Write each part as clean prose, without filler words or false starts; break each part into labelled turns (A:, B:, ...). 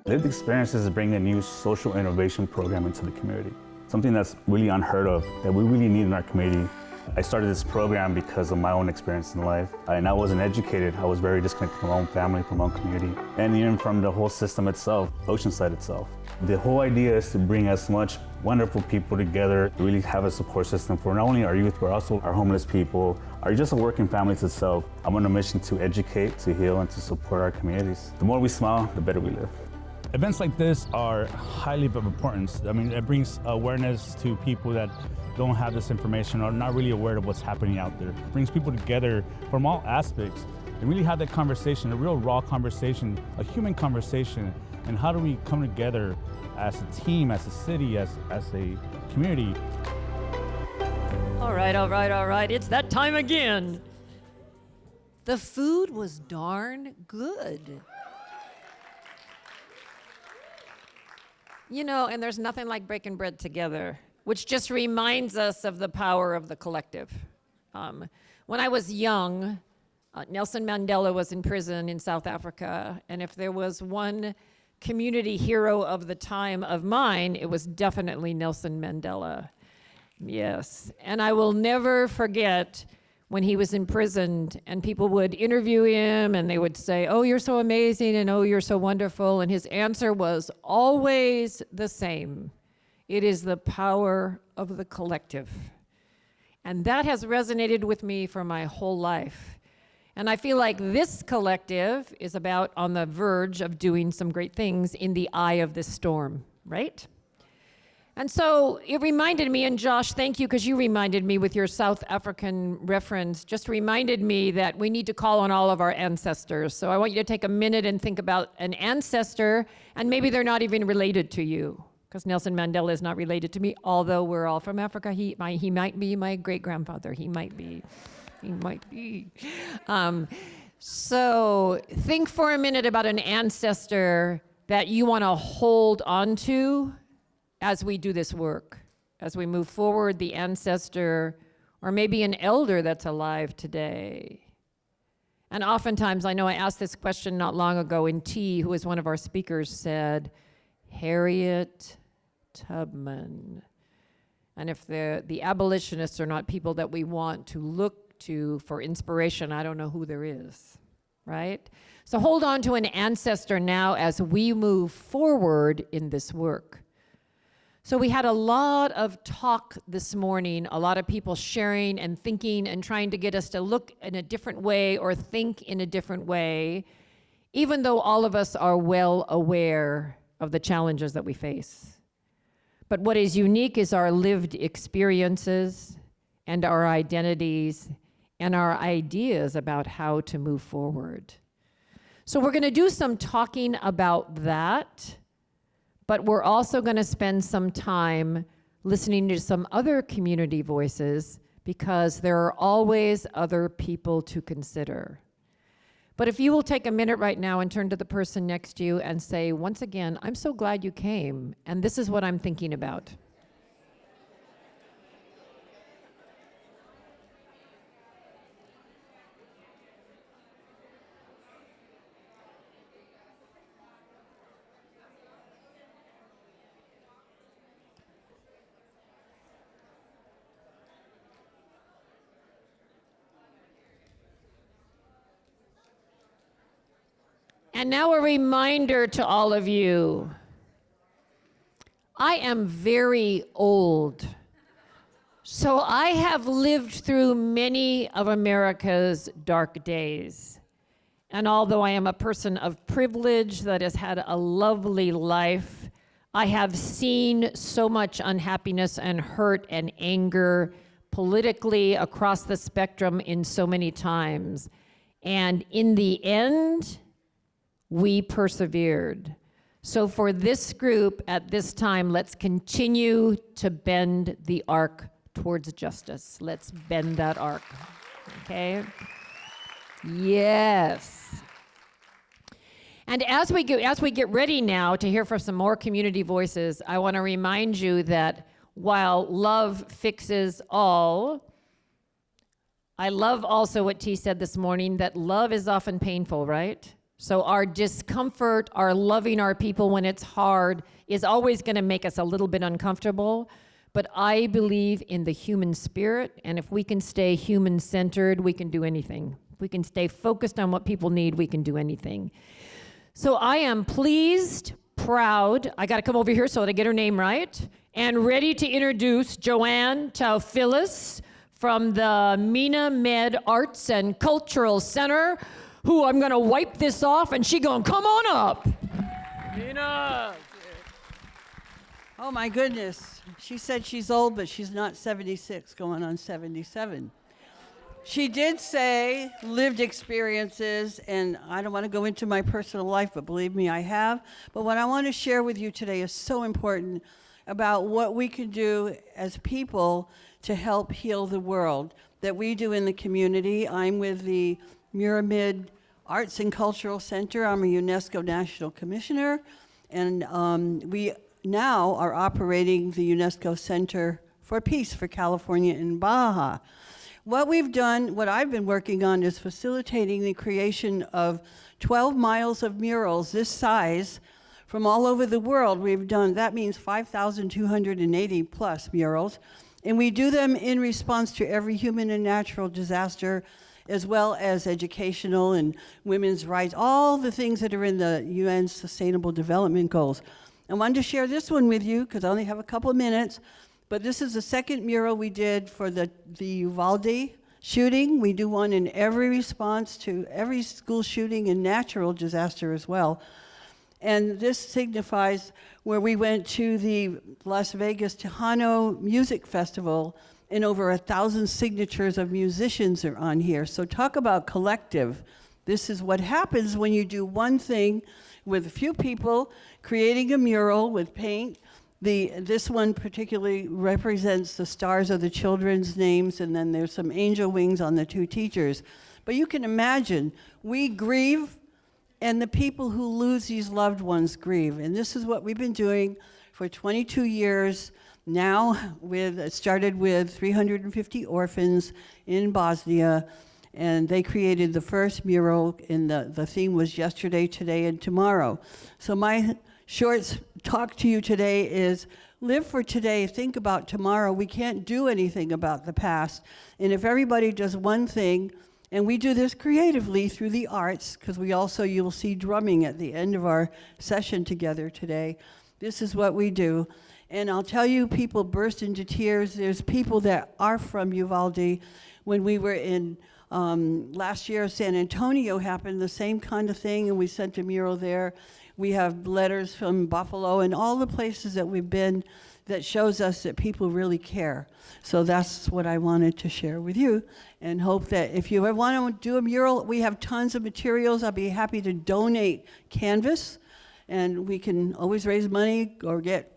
A: Lived experiences bring a new social innovation program into the community. Something that's really unheard of, that we really need in our community. I started this program because of my own experience in life. And I wasn't educated. I was very disconnected from my own family, from my own community, and even from the whole system itself, Oceanside itself. The whole idea is to bring as much wonderful people together, to really have a support system for not only our youth, but also our homeless people, or just our working families itself. I'm on a mission to educate, to heal, and to support our communities. The more we smile, the better we live.
B: Events like this are highly of importance. I mean, it brings awareness to people that don't have this information or not really aware of what's happening out there. It brings people together from all aspects and really have that conversation, a real raw conversation, a human conversation, and how do we come together as a team, as a city, as a community.
C: All right, it's that time again. The food was darn good. You know, and there's nothing like breaking bread together, which just reminds us of the power of the collective. When I was young, Nelson Mandela was in prison in South Africa, and if there was one community hero of the time of mine, it was definitely Nelson Mandela. Yes, and I will never forget when he was imprisoned and people would interview him and they would say, "Oh, you're so amazing," and "Oh, you're so wonderful," and his answer was always the same. It is the power of the collective. And that has resonated with me for my whole life. And I feel like this collective is about on the verge of doing some great things in the eye of this storm, right? And so it reminded me, and Josh, thank you, because you reminded me with your South African reference, just reminded me that we need to call on all of our ancestors. So I want you to take a minute and think about an ancestor, and maybe they're not even related to you, because Nelson Mandela is not related to me, although we're all from Africa. He might be my great-grandfather. He might be. So think for a minute about an ancestor that you want to hold on to as we do this work, as we move forward, the ancestor, or maybe an elder that's alive today. And oftentimes, I know I asked this question not long ago, and T, who was one of our speakers, said, Harriet Tubman. And if the abolitionists are not people that we want to look to for inspiration, I don't know who there is, right? So hold on to an ancestor now as we move forward in this work. So we had a lot of talk this morning, a lot of people sharing and thinking and trying to get us to look in a different way or think in a different way, even though all of us are well aware of the challenges that we face. But what is unique is our lived experiences and our identities and our ideas about how to move forward. So we're going to do some talking about that. But we're also going to spend some time listening to some other community voices because there are always other people to consider. But if you will take a minute right now and turn to the person next to you and say, once again, I'm so glad you came, and this is what I'm thinking about. And now a reminder to all of you. I am very old. So I have lived through many of America's dark days. And although I am a person of privilege that has had a lovely life, I have seen so much unhappiness and hurt and anger politically across the spectrum in so many times. And in the end, we persevered. So for this group at this time, let's continue to bend the arc towards justice. Let's bend that arc, okay? Yes. And as we get ready now to hear from some more community voices, I want to remind you that while love fixes all, I love also what T said this morning, that love is often painful, right? So our discomfort, our loving our people when it's hard is always going to make us a little bit uncomfortable. But I believe in the human spirit, and if we can stay human-centered, we can do anything. If we can stay focused on what people need, we can do anything. So I am pleased, proud, I got to come over here so that I get her name right, and ready to introduce Joanne Taufilis from the Mina Med Arts and Cultural Center, who I'm going to wipe this off, and she going, come on up. Mina.
D: Oh my goodness. She said she's old, but she's not 76, going on 77. She did say lived experiences, and I don't want to go into my personal life, but believe me, I have. But what I want to share with you today is so important about what we can do as people to help heal the world, that we do in the community. I'm with the Pyramid Arts and Cultural Center. I'm a UNESCO National Commissioner, and we now are operating the UNESCO Center for Peace for California and Baja. What we've done, what I've been working on, is facilitating the creation of 12 miles of murals this size from all over the world. We've done, that means 5,280 plus murals, and we do them in response to every human and natural disaster, as well as educational and women's rights, all the things that are in the UN Sustainable Development Goals. I wanted to share this one with you because I only have a couple of minutes, but this is the second mural we did for the Uvalde shooting. We do one in every response to every school shooting and natural disaster as well. And this signifies where we went to the Las Vegas Tejano Music Festival, and over 1,000 signatures of musicians are on here. So talk about collective. This is what happens when you do one thing with a few people creating a mural with paint. This one particularly represents the stars of the children's names, and then there's some angel wings on the two teachers. But you can imagine, we grieve, and the people who lose these loved ones grieve. And this is what we've been doing for 22 years now. It started with 350 orphans in Bosnia, and they created the first mural, and the theme was yesterday, today, and tomorrow. So my short talk to you today is live for today, think about tomorrow. We can't do anything about the past. And if everybody does one thing, and we do this creatively through the arts, because you'll see drumming at the end of our session together today. This is what we do. And I'll tell you, people burst into tears. There's people that are from Uvalde. When we were in last year, San Antonio happened the same kind of thing, and we sent a mural there. We have letters from Buffalo and all the places that we've been that shows us that people really care. So that's what I wanted to share with you, and hope that if you ever want to do a mural, we have tons of materials. I'll be happy to donate canvas, and we can always raise money or get,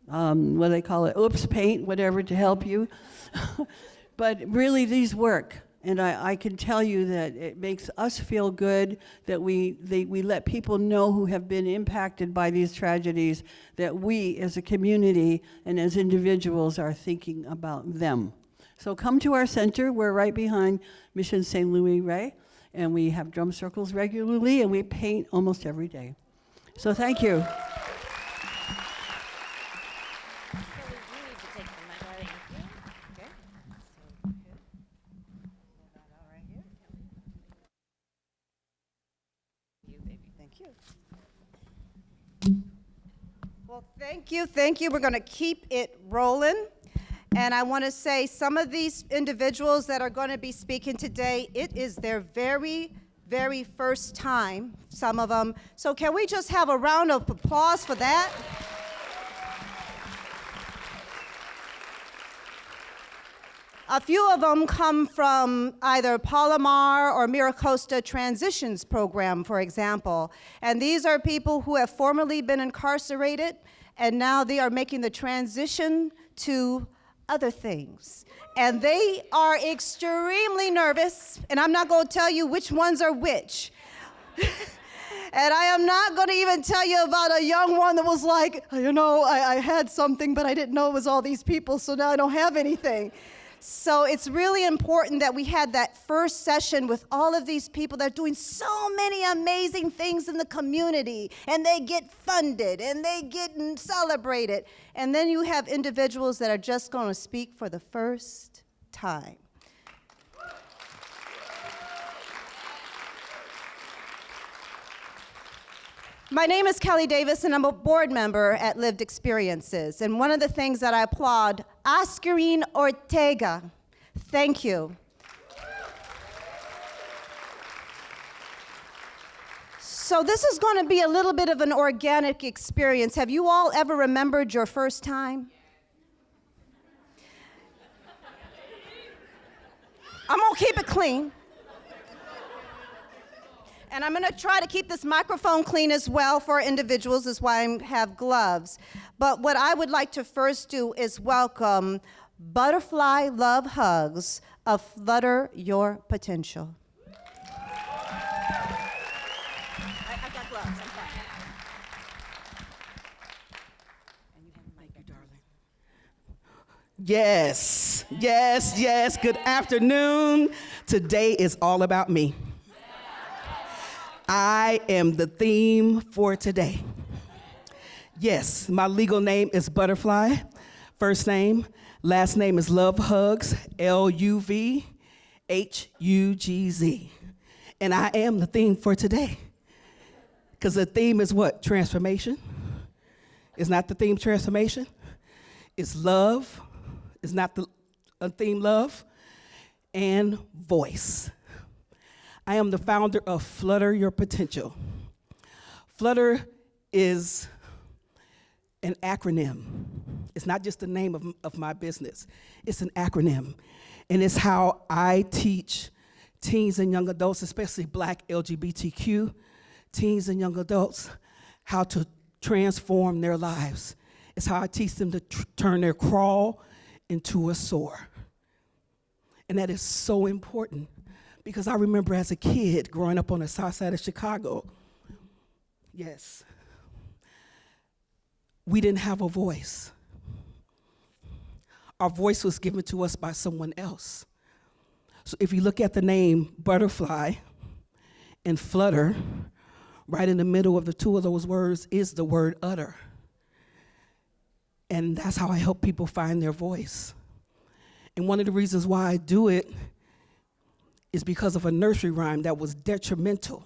D: what do they call it, paint, whatever, to help you. But really, these work. And I can tell you that it makes us feel good that we let people know who have been impacted by these tragedies, that we as a community and as individuals are thinking about them. So come to our center. We're right behind Mission St. Louis Ray, and we have drum circles regularly, and we paint almost every day. So thank you.
E: Well, thank you. We're going to keep it rolling. And I want to say some of these individuals that are going to be speaking today, it is their very, very first time, some of them. So can we just have a round of applause for that? A few of them come from either Palomar or Miracosta Transitions Program, for example. And these are people who have formerly been incarcerated, and now they are making the transition to other things. And they are extremely nervous, and I'm not going to tell you which ones are which. And I am not going to even tell you about a young one that was like, I had something, but I didn't know it was all these people, so now I don't have anything. So it's really important that we had that first session with all of these people that are doing so many amazing things in the community, and they get funded, and they get celebrated. And then you have individuals that are just going to speak for the first time. My name is Kelly Davis, and I'm a board member at Lived Experiences. And one of the things that I applaud, Oscarine Ortega, thank you. So this is going to be a little bit of an organic experience. Have you all ever remembered your first time? I'm going to keep it clean. And I'm going to try to keep this microphone clean as well for individuals. That's why I have gloves. But what I would like to first do is welcome Butterfly Love Hugs of Flutter Your Potential. I got gloves. I'm fine. And you have a mic, darling.
F: Yes, yes, yes. Good afternoon. Today is all about me. I am the theme for today. Yes, my legal name is Butterfly. First name, last name is Love Hugs, Luvhugz. And I am the theme for today. Because the theme is what? Transformation. It's not the theme transformation. It's love. It's not the theme love. And voice. I am the founder of Flutter Your Potential. Flutter is an acronym. It's not just the name of my business. It's an acronym. And it's how I teach teens and young adults, especially Black LGBTQ teens and young adults, how to transform their lives. It's how I teach them to turn their crawl into a soar. And that is so important. Because I remember as a kid growing up on the south side of Chicago, yes, we didn't have a voice. Our voice was given to us by someone else. So if you look at the name Butterfly and Flutter, right in the middle of the two of those words is the word utter. And that's how I help people find their voice. And one of the reasons why I do it is because of a nursery rhyme that was detrimental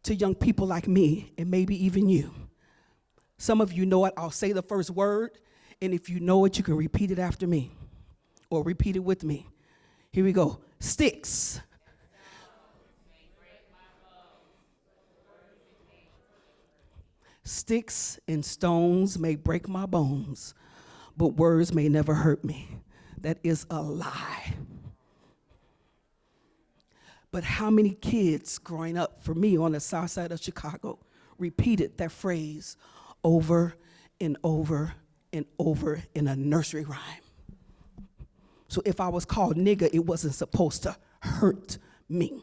F: to young people like me, and maybe even you. Some of you know it. I'll say the first word, and if you know it, you can repeat it after me, or repeat it with me. Here we go. Sticks. Sticks and stones may break my bones, but words may never hurt me. That is a lie. But how many kids growing up for me on the south side of Chicago repeated that phrase over and over and over in a nursery rhyme? So if I was called nigger, it wasn't supposed to hurt me.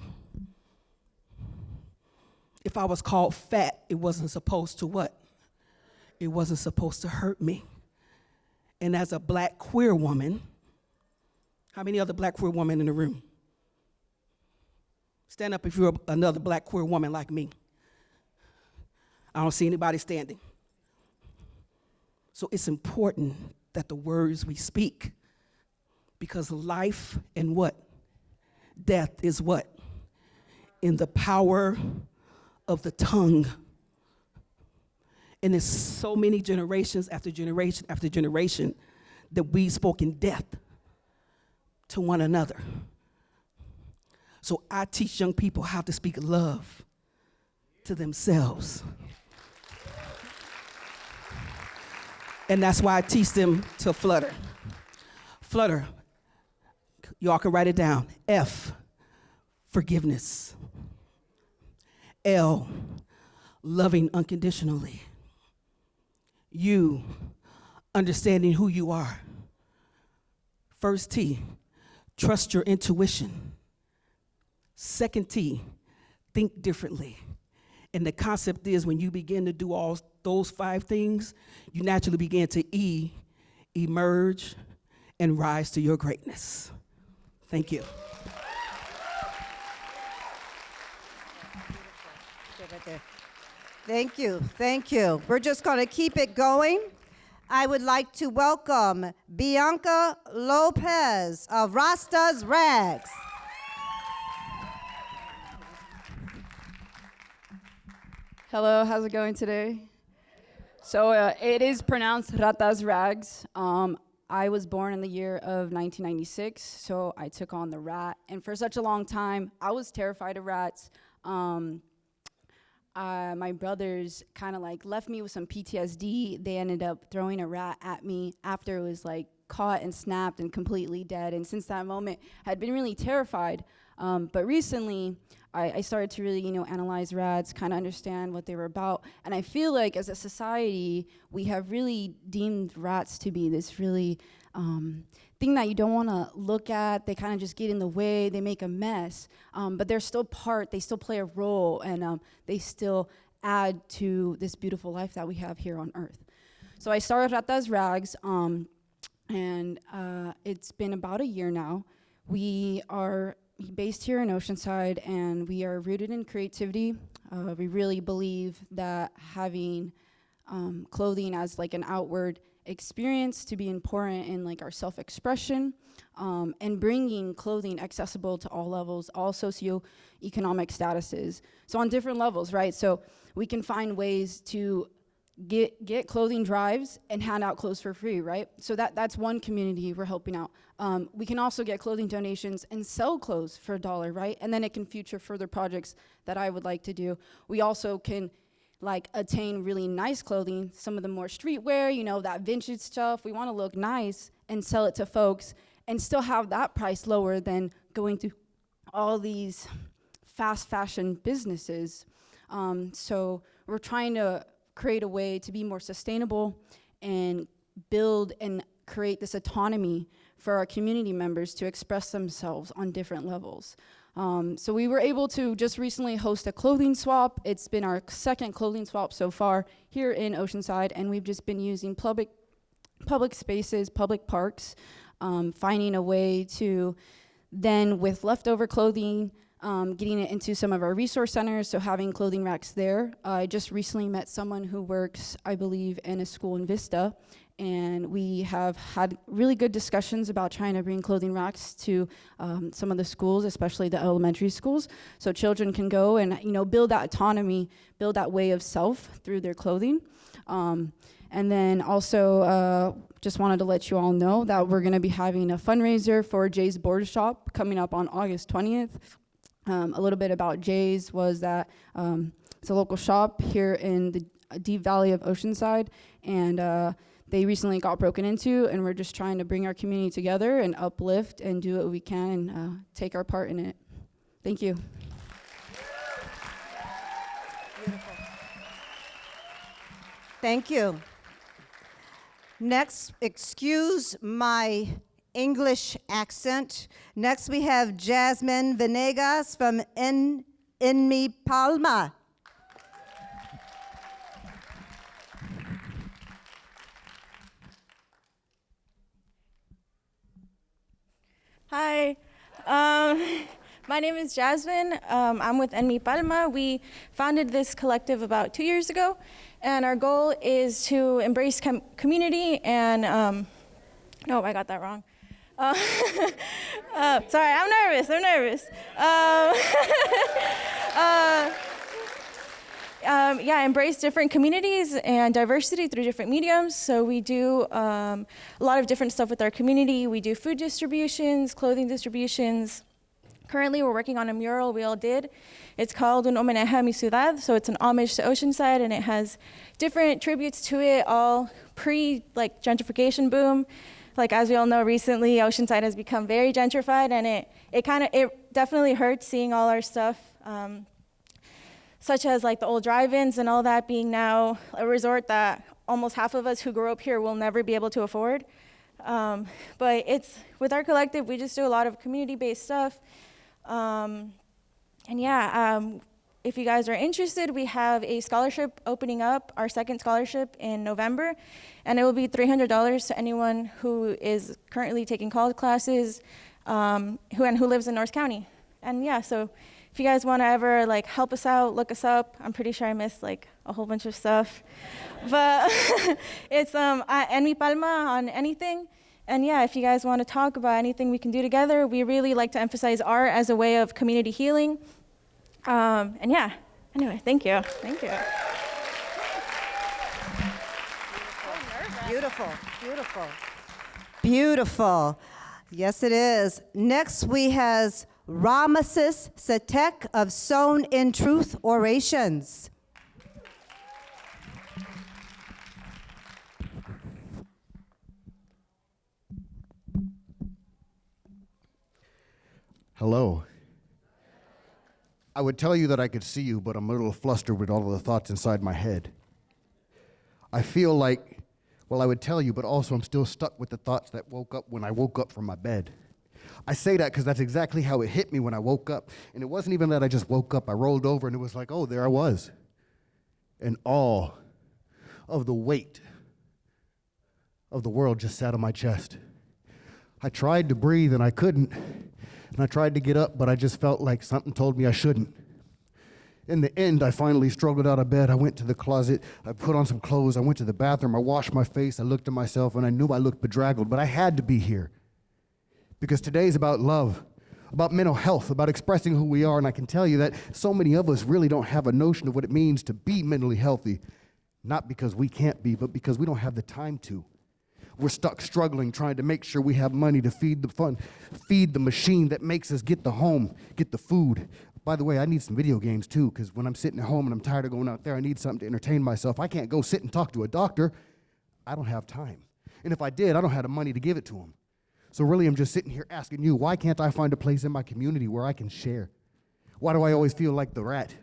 F: If I was called fat, it wasn't supposed to what? It wasn't supposed to hurt me. And as a Black queer woman, how many other Black queer women in the room? Stand up if you're another Black queer woman like me. I don't see anybody standing. So it's important that the words we speak, because life and what? Death is what? In the power of the tongue. And there's so many generations after generation after generation that we've spoken death to one another. So I teach young people how to speak love to themselves. And that's why I teach them to flutter. Flutter, y'all can write it down. F, forgiveness. L, loving unconditionally. U, understanding who you are. First T, trust your intuition. Second T, think differently. And the concept is when you begin to do all those 5 things, you naturally begin to emerge, and rise to your greatness. Thank you.
E: Thank you, thank you. We're just gonna keep it going. I would like to welcome Bianca Lopez of Rasta's Rags.
G: Hello, how's it going today? So it is pronounced Ratas Rags. I was born in the year of 1996, so I took on the rat. And for such a long time, I was terrified of rats. My brothers kind of like left me with some PTSD. They ended up throwing a rat at me after it was like caught and snapped and completely dead. And since that moment, I had been really terrified. But recently, I started to really, analyze rats, kind of understand what they were about. And I feel like as a society, we have really deemed rats to be this really thing that you don't want to look at. They kind of just get in the way. They make a mess. But they're still they still play a role, and they still add to this beautiful life that we have here on Earth. So I started Ratas Rags, and it's been about a year now. We are based here in Oceanside, and we are rooted in creativity. We really believe that having clothing as like an outward experience to be important in like our self-expression, and bringing clothing accessible to all levels, all socioeconomic statuses. So on different levels, right? So we can find ways to get clothing drives and hand out clothes for free, right? So that's one community we're helping out. We can also get clothing donations and sell clothes for $1, right? And then it can future further projects that I would like to do. We also can like attain really nice clothing, some of the more streetwear, that vintage stuff. We want to look nice and sell it to folks and still have that price lower than going to all these fast fashion businesses. So we're trying to create a way to be more sustainable and build and create this autonomy for our community members to express themselves on different levels. So we were able to just recently host a clothing swap. It's been our second clothing swap so far here in Oceanside, and we've just been using public spaces, public parks, finding a way to then, with leftover clothing, getting it into some of our resource centers, so having clothing racks there. I just recently met someone who works, I believe, in a school in Vista, and we have had really good discussions about trying to bring clothing racks to some of the schools, especially the elementary schools, so children can go and build that autonomy, build that way of self through their clothing. And then also, just wanted to let you all know that we're going to be having a fundraiser for Jay's Board Shop coming up on August 20th. A little bit about Jay's was that it's a local shop here in the deep valley of Oceanside, and they recently got broken into, and we're just trying to bring our community together and uplift and do what we can and take our part in it. Thank you.
E: Beautiful. Thank you. Next, excuse my English accent. Next, we have Jasmine Venegas from Enmi Palma.
H: Hi, my name is Jasmine. I'm with Enmi Palma. We founded this collective about 2 years ago, and our goal is to embrace community and, no, I got that wrong. Sorry, I'm nervous. Embrace different communities and diversity through different mediums. So we do a lot of different stuff with our community. We do food distributions, clothing distributions. Currently, we're working on a mural we all did. It's called Un Homenaje a Mi Ciudad, so it's an homage to Oceanside, and it has different tributes to it, all gentrification boom. Like, as we all know, recently, Oceanside has become very gentrified, and it definitely hurts seeing all our stuff, such as like the old drive-ins and all that being now a resort that almost half of us who grew up here will never be able to afford. But with our collective, we just do a lot of community-based stuff. if you guys are interested, we have a scholarship opening up, our second scholarship in November, and it will be $300 to anyone who is currently taking college classes, who lives in North County. And yeah, so if you guys want to ever like help us out, look us up. I'm pretty sure I missed like a whole bunch of stuff, but it's En Mi Palma on anything. And yeah, if you guys want to talk about anything we can do together, we really like to emphasize art as a way of community healing. And yeah, anyway, thank you. Thank you.
E: Beautiful, beautiful. Beautiful. Yes, it is. Next, we have Ramesis Satek of Sown in Truth Orations.
I: Hello. I would tell you that I could see you, but I'm a little flustered with all of the thoughts inside my head. I feel like, well, I would tell you, but also I'm still stuck with the thoughts that woke up when I woke up from my bed. I say that because that's exactly how it hit me when I woke up. And it wasn't even that I just woke up. I rolled over and it was like, oh, there I was. And all of the weight of the world just sat on my chest. I tried to breathe and I couldn't. And I tried to get up, but I just felt like something told me I shouldn't. In the end, I finally struggled out of bed. I went to the closet. I put on some clothes. I went to the bathroom. I washed my face. I looked at myself, and I knew I looked bedraggled, but I had to be here. Because today's about love, about mental health, about expressing who we are. And I can tell you that so many of us really don't have a notion of what it means to be mentally healthy. Not because we can't be, but because we don't have the time to. We're stuck struggling, trying to make sure we have money to feed the machine that makes us get the home, get the food. By the way, I need some video games too, because when I'm sitting at home and I'm tired of going out there, I need something to entertain myself. I can't go sit and talk to a doctor. I don't have time. And if I did, I don't have the money to give it to him. So really, I'm just sitting here asking you, why can't I find a place in my community where I can share? Why do I always feel like the rat,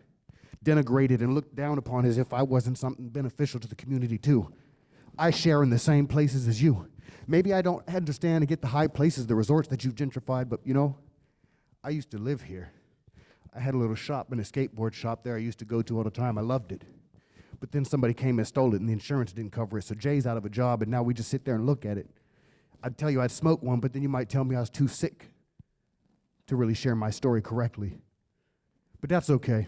I: denigrated and looked down upon as if I wasn't something beneficial to the community too? I share in the same places as you. Maybe I don't understand and get the high places, the resorts that you've gentrified, but you know, I used to live here. I had a little shop, and a skateboard shop there I used to go to all the time. I loved it. But then somebody came and stole it, and the insurance didn't cover it, so Jay's out of a job, and now we just sit there and look at it. I'd tell you I'd smoke one, but then you might tell me I was too sick to really share my story correctly. But that's okay.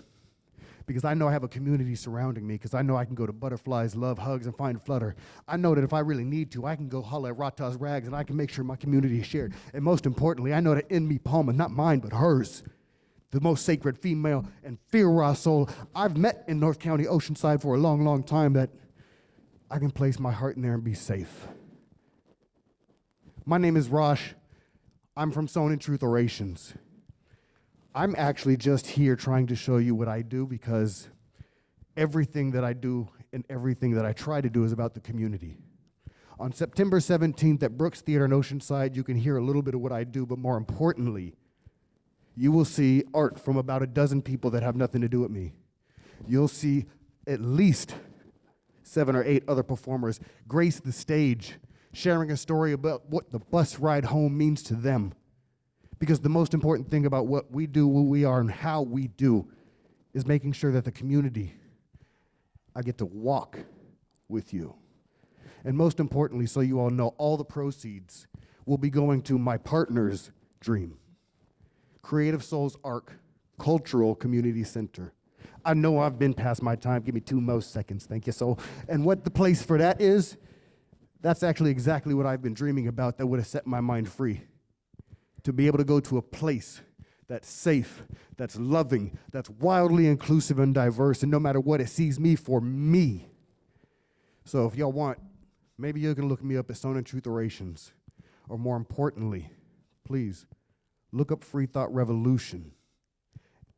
I: Because I know I have a community surrounding me, because I know I can go to Butterflies, Love, Hugs, and find Flutter. I know that if I really need to, I can go holler at Rata's Rags, and I can make sure my community is shared. And most importantly, I know that En Mi Palma, not mine, but hers, the most sacred female and Fira soul I've met in North County, Oceanside for a long, long time, that I can place my heart in there and be safe. My name is Rosh. I'm from Sown in Truth Orations. I'm actually just here trying to show you what I do, because everything that I do and everything that I try to do is about the community. On September 17th at Brooks Theater in Oceanside, you can hear a little bit of what I do, but more importantly, you will see art from about a dozen people that have nothing to do with me. You'll see at least 7 or 8 other performers grace the stage, sharing a story about what the bus ride home means to them. Because the most important thing about what we do, who we are, and how we do is making sure that the community, I get to walk with you. And most importantly, so you all know, all the proceeds will be going to my partner's dream, Creative Souls Arc Cultural Community Center. I know I've been past my time. Give me 2 more seconds, thank you. So, and what the place for that is, that's actually exactly what I've been dreaming about that would have set my mind free. To be able to go to a place that's safe, that's loving, that's wildly inclusive and diverse, and no matter what, it sees me for me. So if y'all want, maybe you can look me up at Sown in Truth Orations. Or more importantly, please, look up Free Thought Revolution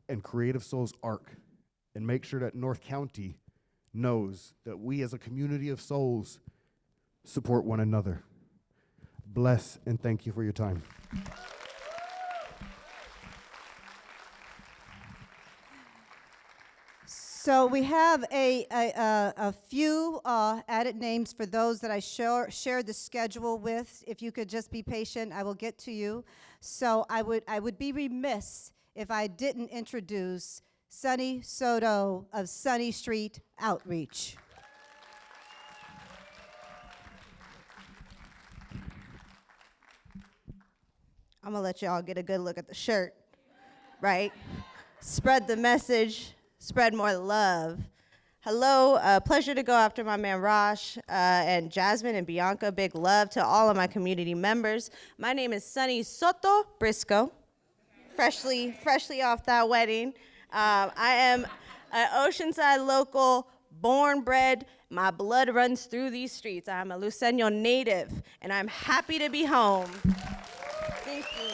I: and Creative Souls Arc, and make sure that North County knows that we as a community of souls support one another. Bless and thank you for your time.
E: So we have a few added names for those that I shared the schedule with. If you could just be patient, I will get to you. So I would be remiss if I didn't introduce Sunny Soto of Sunny Street Outreach. I'm gonna let y'all get a good look at the shirt, right? Spread the message, spread more love. Hello, pleasure to go after my man Rosh and Jasmine and Bianca. Big love to all of my community members. My name is Sunny Soto Briscoe, freshly off that wedding. I am an Oceanside local, born, bred. My blood runs through these streets. I'm a Luceño native, and I'm happy to be home. Thank you.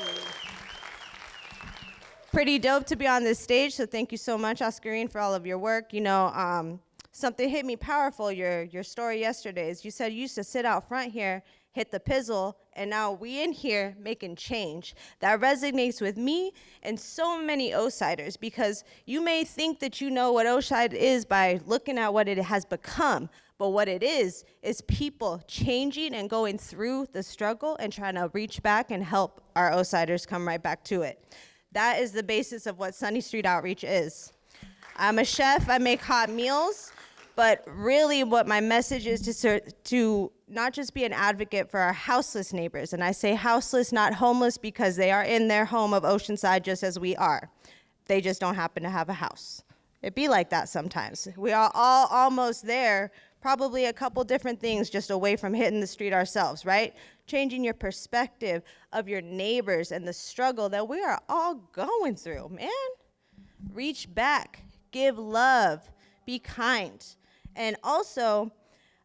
E: Pretty dope to be on this stage, so thank you so much, Oscarine, for all of your work. You know, something hit me powerful, your story yesterday, is you said you used to sit out front here, hit the pizzle, and now we in here making change. That resonates with me and so many Osiders, because you may think that you know what Oside is by looking at what it has become, but what it is people changing and going through the struggle and trying to reach back and help our Osiders come right back to it. That is the basis of what Sunny Street Outreach is. I'm a chef, I make hot meals, but really what my message is to not just be an advocate for our houseless neighbors. And I say houseless, not homeless, because they are in their home of Oceanside just as we are. They just don't happen to have a house. It be like that sometimes. We are all almost there, probably a couple different things just away from hitting the street ourselves, right? Changing your perspective of your neighbors and the struggle that we are all going through, man. Reach back, give love, be kind. And also,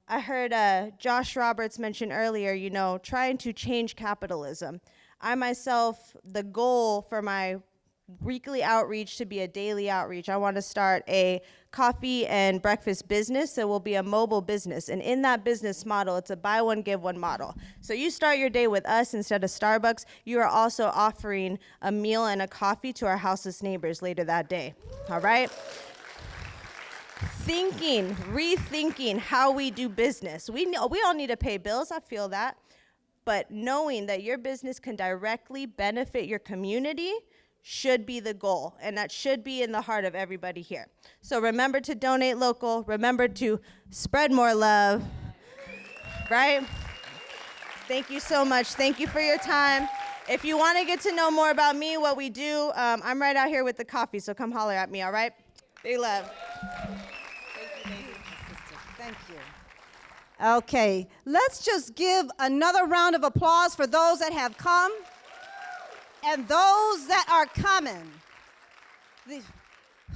E: I heard Josh Roberts mention earlier, you know, trying to change capitalism. I myself, the goal for my weekly outreach to be a daily outreach. I want to start a coffee and breakfast business. It will be a mobile business. And in that business model, it's a buy one, give one model. So you start your day with us instead of Starbucks. You are also offering a meal and a coffee to our houseless neighbors later that day. All right? Rethinking how we do business. We all need to pay bills. I feel that. But knowing that your business can directly benefit your community should be the goal, and that should be in the heart of everybody here. So remember to donate local, remember to spread more love, right? Thank you so much. Thank you for your time. If you want to get to know more about me, what we do, I'm right out here with the coffee, so come holler at me, all right? Big love. Thank you. Okay, let's just give another round of applause for those that have come and those that are coming.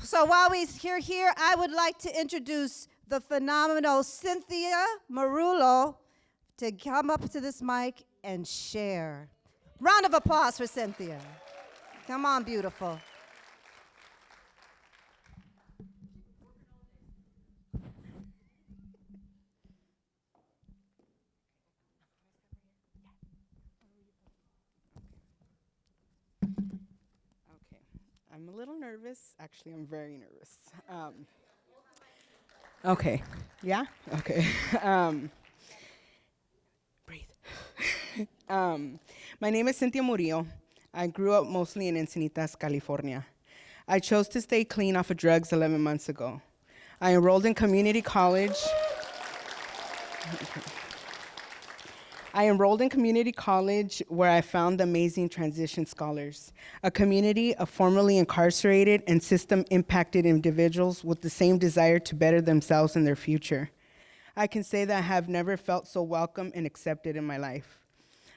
E: So while we're here, I would like to introduce the phenomenal Cynthia Marullo to come up to this mic and share. Round of applause for Cynthia. Come on, beautiful.
F: I'm a little nervous. Actually, I'm very nervous. Okay. Yeah? Okay. Breathe. My name is Cynthia Murillo. I grew up mostly in Encinitas, California. I chose to stay clean off of drugs 11 months ago. I enrolled in community college. Where I found amazing transition scholars, a community of formerly incarcerated and system-impacted individuals with the same desire to better themselves and their future. I can say that I have never felt so welcome and accepted in my life.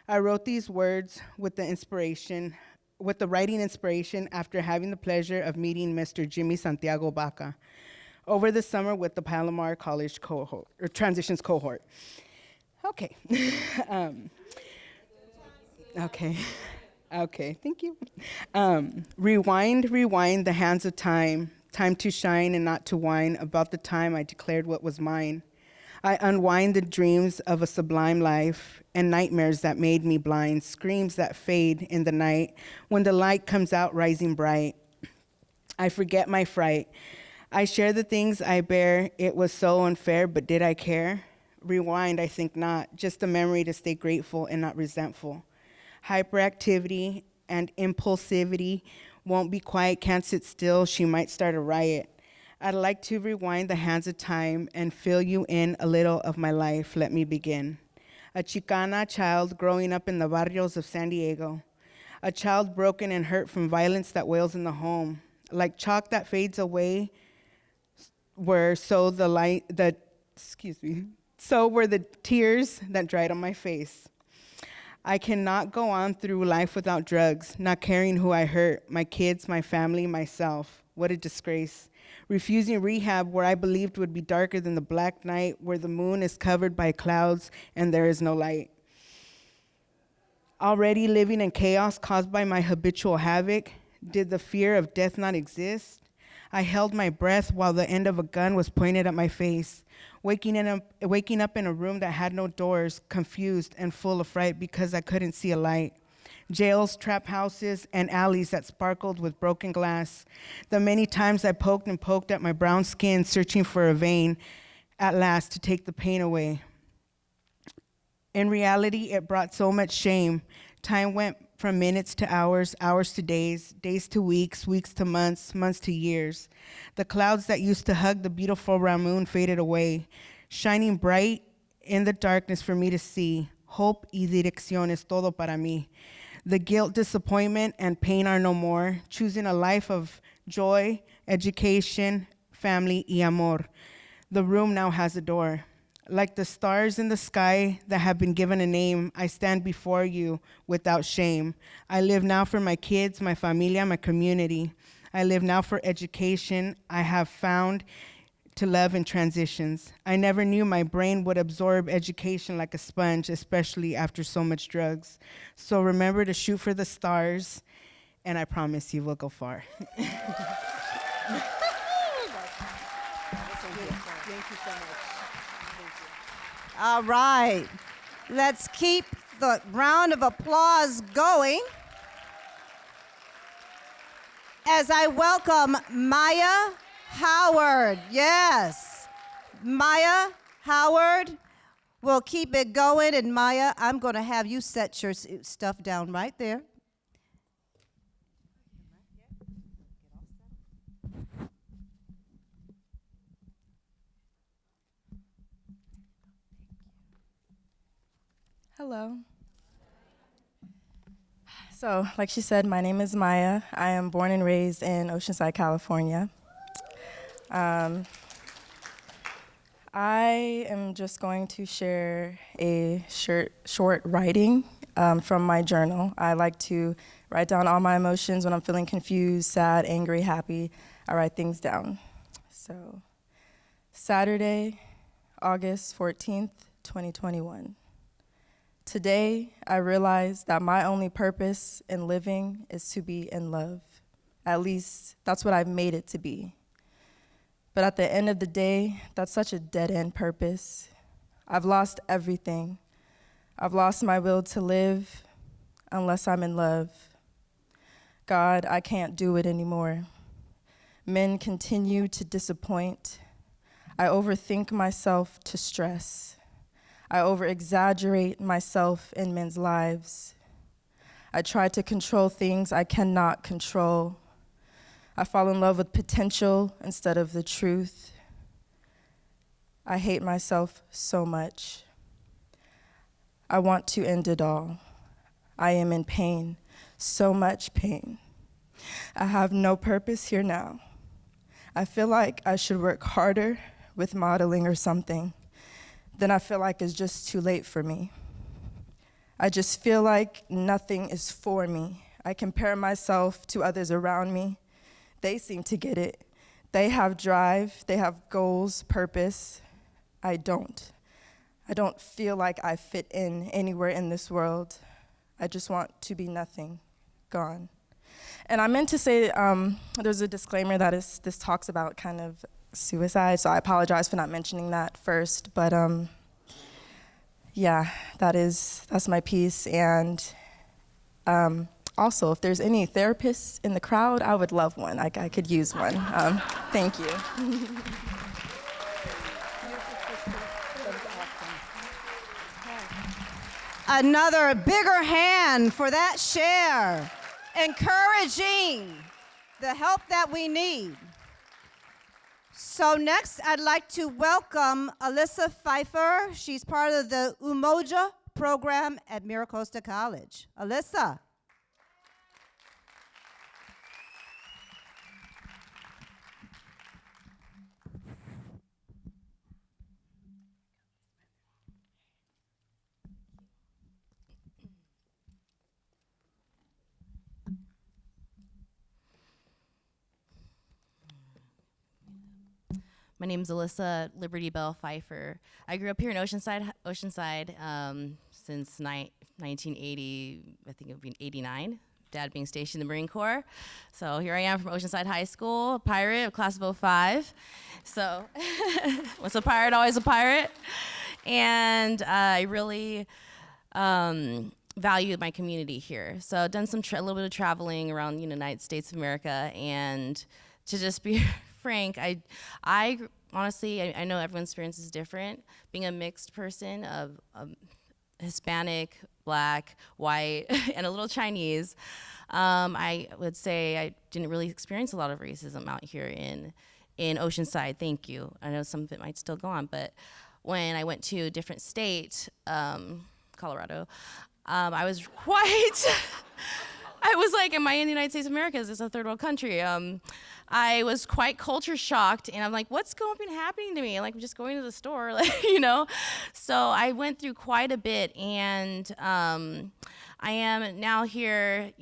F: I wrote these words with the writing inspiration after having the pleasure of meeting Mr. Jimmy Santiago Baca over the summer with the Palomar College cohort, or transitions cohort. Okay. Okay, thank you. Rewind the hands of time to shine and not to whine about the time I declared what was mine. I unwind the dreams of a sublime life and nightmares that made me blind, screams that fade in the night when the light comes out rising bright. I forget my fright. I share the things I bear. It was so unfair, but did I care? Rewind, I think not, just a memory to stay grateful and not resentful. Hyperactivity and impulsivity
J: Won't be quiet, can't sit still, she might start a riot. I'd like to rewind the hands of time and fill you in a little of my life. Let me begin. A Chicana child growing up in the barrios of San Diego. A child broken and hurt from violence that wails in the home. Like chalk that fades away, so were the tears that dried on my face. I cannot go on through life without drugs, not caring who I hurt, my kids, my family, myself. What a disgrace. Refusing rehab where I believed would be darker than the black night, where the moon is covered by clouds and there is no light. Already living in chaos caused by my habitual havoc, did the fear of death not exist? I held my breath while the end of a gun was pointed at my face, waking up in a room that had no doors, confused and full of fright because I couldn't see a light. Jails, trap houses, and alleys that sparkled with broken glass. The many times I poked and poked at my brown skin, searching for a vein, at last to take the pain away. In reality, it brought so much shame. Time went from minutes to hours, hours to days, days to weeks, weeks to months, months to years. The clouds that used to hug the beautiful round moon faded away, shining bright in the darkness for me to see. Hope y dirección es todo para mí. The guilt, disappointment, and pain are no more, choosing a life of joy, education, family, y amor. The room now has a door. Like the stars in the sky that have been given a name, I stand before you without shame. I live now for my kids, my familia, my community. I live now for education. I have found to love in transitions. I never knew my brain would absorb education like a sponge, especially after so much drugs. So remember to shoot for the stars, and I promise you will go far. Thank you so much.
E: All right. Let's keep the round of applause going as I welcome Maya Howard. Yes. Maya Howard. We'll keep it going. And Maya, I'm going to have you set your stuff down right there.
K: Hello. So, like she said, my name is Maya. I am born and raised in Oceanside, California. I am just going to share a short writing from my journal. I like to write down all my emotions when I'm feeling confused, sad, angry, happy. I write things down. So, Saturday, August 14th, 2021. Today, I realized that my only purpose in living is to be in love. At least, that's what I've made it to be. But at the end of the day, that's such a dead-end purpose. I've lost everything. I've lost my will to live unless I'm in love. God, I can't do it anymore. Men continue to disappoint. I overthink myself to stress. I over-exaggerate myself in men's lives. I try to control things I cannot control. I fall in love with potential instead of the truth. I hate myself so much. I want to end it all. I am in pain, so much pain. I have no purpose here now. I feel like I should work harder with modeling or something. Then I feel like it's just too late for me. I just feel like nothing is for me. I compare myself to others around me. They seem to get it. They have drive, they have goals, purpose. I don't. I don't feel like I fit in anywhere in this world. I just want to be nothing, gone. And I meant to say, there's a disclaimer that this talks about kind of suicide, so I apologize for not mentioning that first, but yeah, that's my piece. And also, if there's any therapists in the crowd, I would love one. I could use one. Thank you.
E: Another bigger hand for that share. Encouraging the help that we need. So next, I'd like to welcome Alyssa Pfeiffer. She's part of the Umoja program at MiraCosta College. Alyssa.
L: My name's Alyssa Liberty Bell Pfeiffer. I grew up here in Oceanside since 1980, I think it would be 89. Dad being stationed in the Marine Corps. So here I am from Oceanside High School, a pirate, a class of '05. So once a pirate, always a pirate. And I really value my community here. So I've done a little bit of traveling around the United States of America, and to just be frank, I honestly, I know everyone's experience is different. Being a mixed person of Hispanic, Black, white, and a little Chinese, I would say I didn't really experience a lot of racism out here in Oceanside. Thank you. I know some of it might still go on, but when I went to a different state, Colorado, I was quite. I was like, am I in the United States of America? Is this a third world country? I was quite culture shocked, and I'm like, what's been happening to me? Like, I'm just going to the store, like, you know? So I went through quite a bit, and I am now here,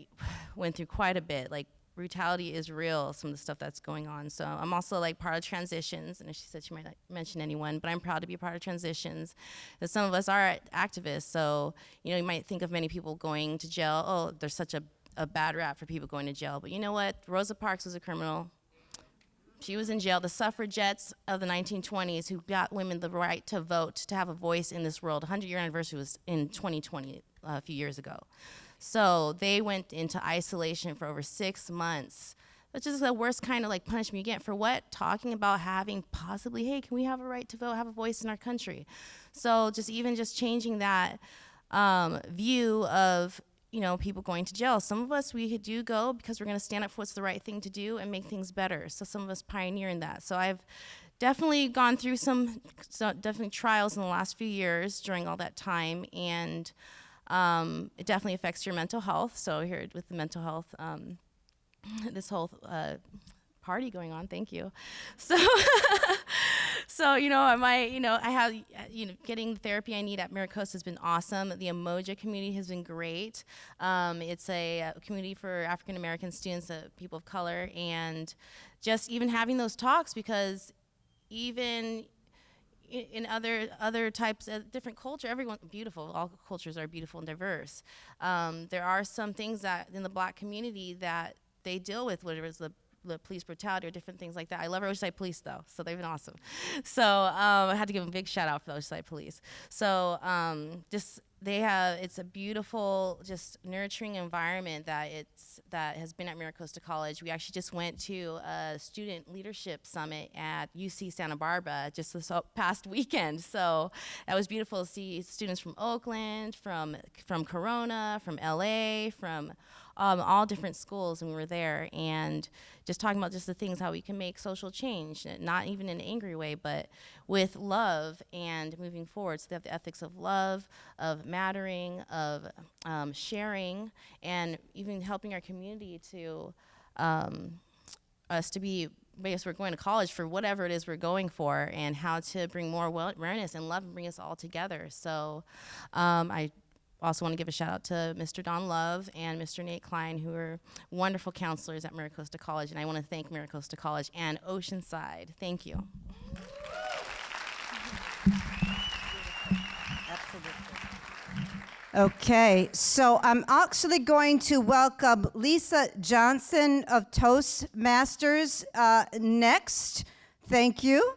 L: went through quite a bit. Like, brutality is real, some of the stuff that's going on. So I'm also like part of Transitions, and she said she might not mention anyone, but I'm proud to be a part of Transitions. Because some of us are activists, so, you know, you might think of many people going to jail. Oh, there's such a bad rap for people going to jail. But you know what? Rosa Parks was a criminal. She was in jail. The suffragettes of the 1920s who got women the right to vote, to have a voice in this world. 100-year anniversary was in 2020, a few years ago. So they went into isolation for over 6 months. That's just the worst kind of like punishment you get for what? Talking about having possibly, hey, can we have a right to vote, have a voice in our country? So just changing that view of, you know, people going to jail. Some of us, we do go because we're going to stand up for what's the right thing to do and make things better. So some of us pioneer in that. So I've definitely gone through some definitely trials in the last few years during all that time, and it definitely affects your mental health. So here with the mental health, this whole party going on, thank you. So, so I have, getting the therapy I need at MiraCosta has been awesome. The Umoja community has been great. It's a community for African American students, people of color, and just even having those talks, because even in other types of different culture, everyone beautiful. All cultures are beautiful and diverse. There are some things that in the Black community that they deal with, whether it's the police brutality or different things like that. I love our Oceanside Police though, so they've been awesome. So I had to give them a big shout out for the Oceanside Police. So it's a beautiful, just nurturing environment that has been at MiraCosta College. We actually just went to a student leadership summit at UC Santa Barbara just this past weekend. So that was beautiful to see students from Oakland, from Corona, from LA, from all different schools, and we were there, and just talking about just the things, how we can make social change, not even in an angry way, but with love and moving forward. So they have the ethics of love, of mattering, of sharing, and even helping our community to us to be, I guess we're going to college for whatever it is we're going for, and how to bring more awareness and love and bring us all together. So I also want to give a shout out to Mr. Don Love and Mr. Nate Klein, who are wonderful counselors at MiraCosta College, and I want to thank MiraCosta College and Oceanside. Thank you.
E: Okay, so I'm actually going to welcome Lisa Johnson of Toastmasters next. Thank you.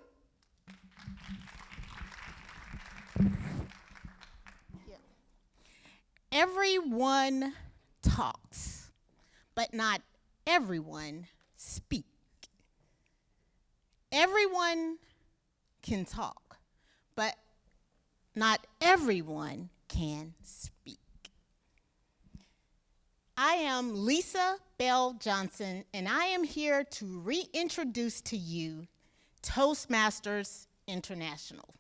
M: Everyone talks, but not everyone speaks. Everyone can talk, but not everyone can speak. I am Lisa Bell Johnson, and I am here to reintroduce to you Toastmasters International.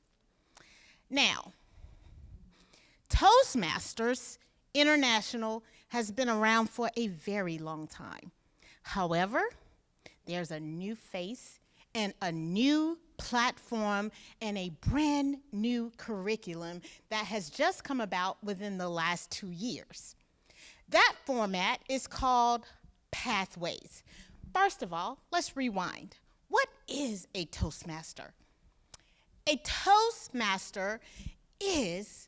M: Now, Toastmasters International has been around for a very long time. However, there's a new face and a new platform and a brand new curriculum that has just come about within the last 2 years. That format is called Pathways. First of all, let's rewind. What is a Toastmaster? A Toastmaster is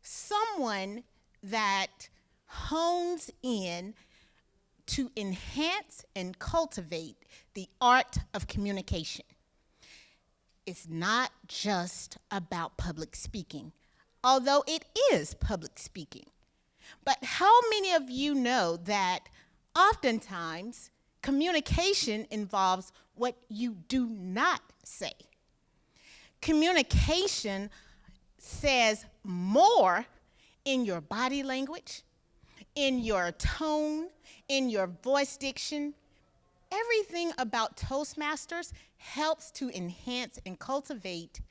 M: someone that hones in to enhance and cultivate the art of communication. It's not just about public speaking, although it is public speaking. But how many of you know that oftentimes communication involves what you do not say? Communication says more in your body language, in your tone, in your voice diction. Everything about Toastmasters helps to enhance and cultivate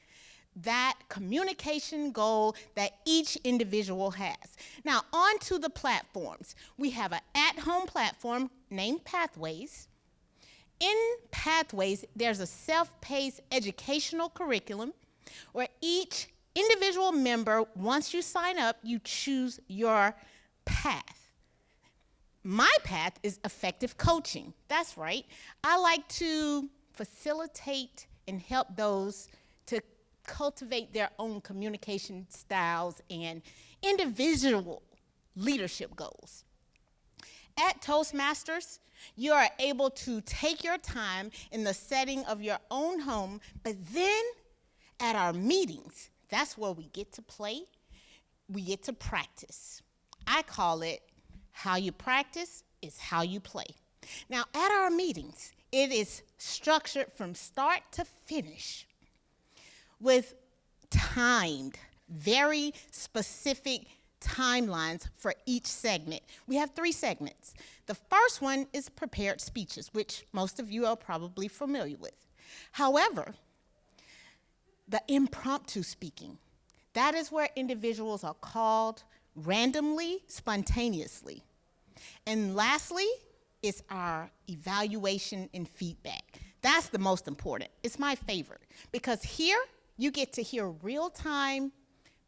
M: that communication goal that each individual has. Now, on to the platforms. We have an at-home platform named Pathways. In Pathways, there's a self-paced educational curriculum where each individual member, once you sign up, you choose your path. My path is effective coaching. That's right. I like to facilitate and help those to cultivate their own communication styles and individual leadership goals. At Toastmasters, you are able to take your time in the setting of your own home, but then at our meetings, that's where we get to play, we get to practice. I call it how you practice is how you play. Now, at our meetings, it is structured from start to finish with timed, very specific timelines for each segment. We have 3 segments. The first one is prepared speeches, which most of you are probably familiar with. However, the impromptu speaking, that is where individuals are called randomly, spontaneously. And lastly, is our evaluation and feedback. That's the most important. It's my favorite because here you get to hear real-time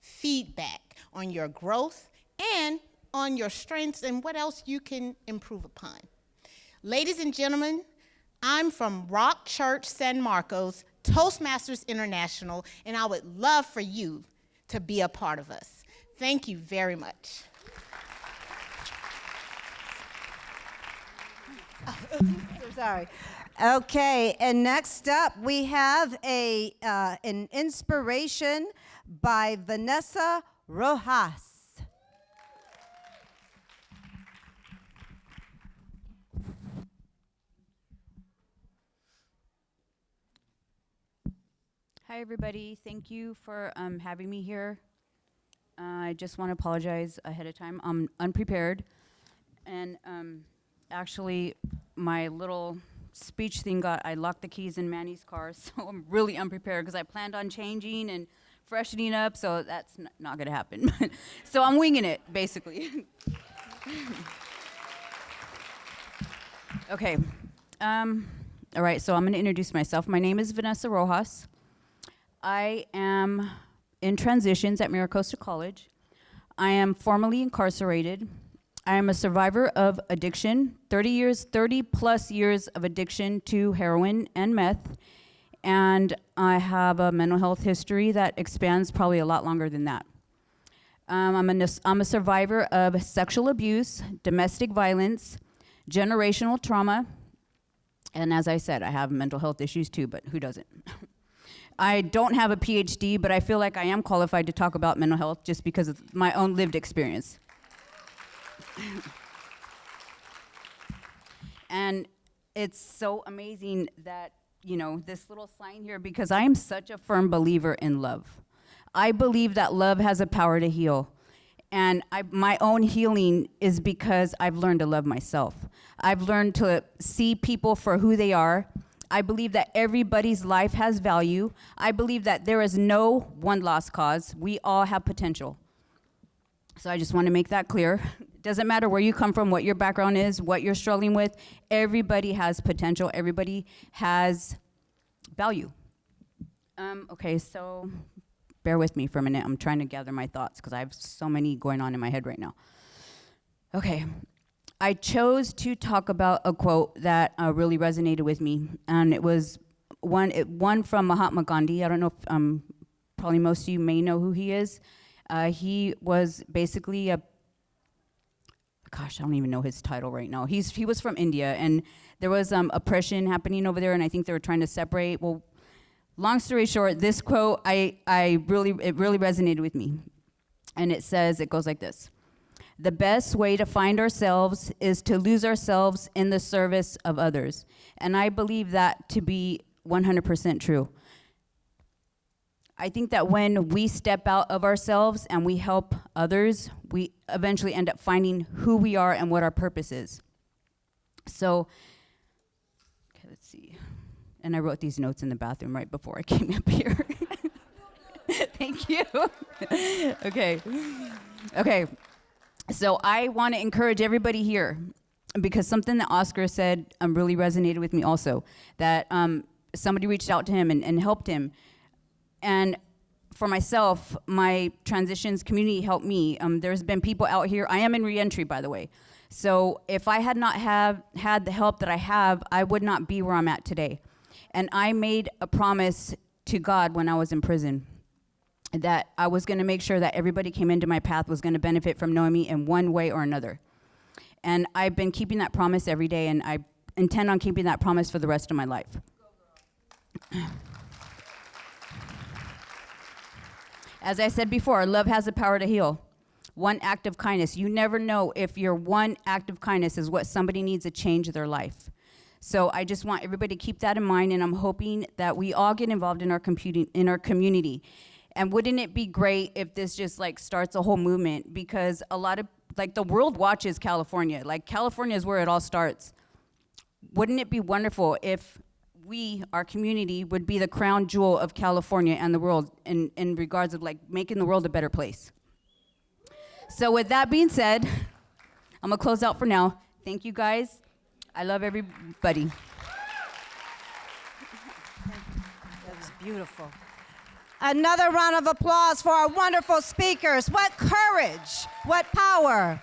M: feedback on your growth and on your strengths and what else you can improve upon. Ladies and gentlemen, I'm from Rock Church San Marcos, Toastmasters International, and I would love for you to be a part of us. Thank you very much.
E: So sorry. Okay, and next up we have an inspiration by Vanessa Rojas.
N: Hi, everybody. Thank you for having me here. I just want to apologize ahead of time. I'm unprepared. And actually, my little speech thing I locked the keys in Manny's car, so I'm really unprepared because I planned on changing and freshening up, so that's not going to happen. So I'm winging it, basically. Okay. All right, so I'm going to introduce myself. My name is Vanessa Rojas. I am in transitions at Maricosta College. I am formerly incarcerated. I am a survivor of addiction, 30 plus years of addiction to heroin and meth, and I have a mental health history that expands probably a lot longer than that. I'm a survivor of sexual abuse, domestic violence, generational trauma, and as I said, I have mental health issues too, but who doesn't? I don't have a PhD, but I feel like I am qualified to talk about mental health just because of my own lived experience. And it's so amazing that, you know, this little sign here, because I am such a firm believer in love. I believe that love has a power to heal. And my own healing is because I've learned to love myself. I've learned to see people for who they are. I believe that everybody's life has value. I believe that there is no one lost cause. We all have potential. So I just want to make that clear. It doesn't matter where you come from, what your background is, what you're struggling with. Everybody has potential. Everybody has value. Okay, so bear with me for a minute. I'm trying to gather my thoughts because I have so many going on in my head right now. Okay, I chose to talk about a quote that really resonated with me, and it was one from Mahatma Gandhi. I don't know if probably most of you may know who he is. He was basically gosh, I don't even know his title right now. He was from India, and there was oppression happening over there, and I think they were trying to separate. Well, long story short, this quote, it really resonated with me. And it goes like this. The best way to find ourselves is to lose ourselves in the service of others. And I believe that to be 100% true. I think that when we step out of ourselves and we help others, we eventually end up finding who we are and what our purpose is. So, okay, let's see. And I wrote these notes in the bathroom right before I came up here. Thank you. Okay. So I want to encourage everybody here, because something that Oscar said really resonated with me also, that somebody reached out to him and helped him. And for myself, my transitions community helped me. There's been people out here. I am in reentry, by the way. So if I had not had the help that I have, I would not be where I'm at today. And I made a promise to God when I was in prison that I was going to make sure that everybody came into my path was going to benefit from knowing me in one way or another. And I've been keeping that promise every day, and I intend on keeping that promise for the rest of my life. As I said before, love has the power to heal. One act of kindness. You never know if your one act of kindness is what somebody needs to change their life. So I just want everybody to keep that in mind, and I'm hoping that we all get involved in our community. And wouldn't it be great if this just starts a whole movement? Because a lot of, the world watches California. California is where it all starts. Wouldn't it be wonderful if we, our community, would be the crown jewel of California and the world in regards of making the world a better place? So with that being said, I'm gonna close out for now. Thank you guys. I love everybody.
E: That's beautiful. Another round of applause for our wonderful speakers. What courage, what power.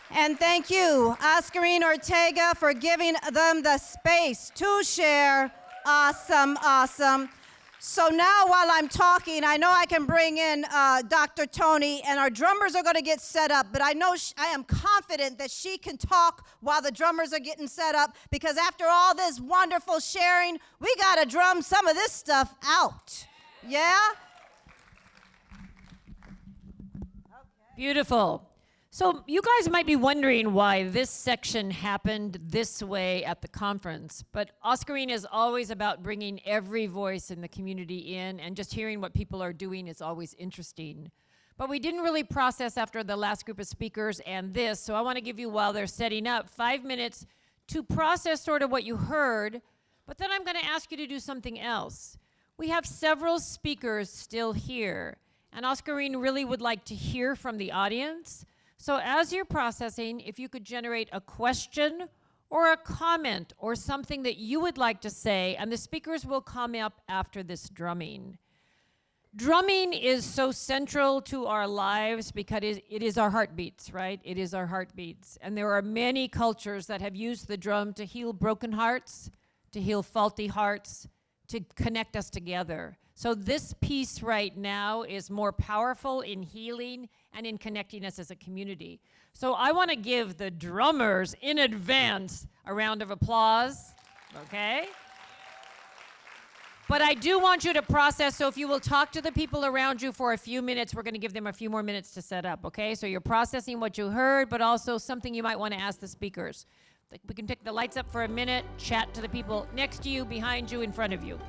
E: And thank you, Oscarine Ortega, for giving them the space to share. Awesome, awesome. So now while I'm talking, I know I can bring in Dr. Tony, and our drummers are going to get set up, but I know I am confident that she can talk while the drummers are getting set up, because after all this wonderful sharing, we got to drum some of this stuff out. Yeah?
C: Beautiful. So you guys might be wondering why this section happened this way at the conference, but Oscarine is always about bringing every voice in the community in, and just hearing what people are doing is always interesting. But we didn't really process after the last group of speakers and this, so I want to give you, while they're setting up, 5 minutes to process sort of what you heard, but then I'm going to ask you to do something else. We have several speakers still here, and Oscarine really would like to hear from the audience. So as you're processing, if you could generate a question or a comment or something that you would like to say, and the speakers will come up after this drumming. Drumming is so central to our lives because it is our heartbeats, right? It is our heartbeats. And there are many cultures that have used the drum to heal broken hearts, to heal faulty hearts, to connect us together. So this piece right now is more powerful in healing and in connecting us as a community. So I want to give the drummers in advance a round of applause, okay? But I do want you to process, so if you will talk to the people around you for a few minutes, we're going to give them a few more minutes to set up, okay? So you're processing what you heard, but also something you might want to ask the speakers. We can take the lights up for a minute, chat to the people next to you, behind you, in front of you.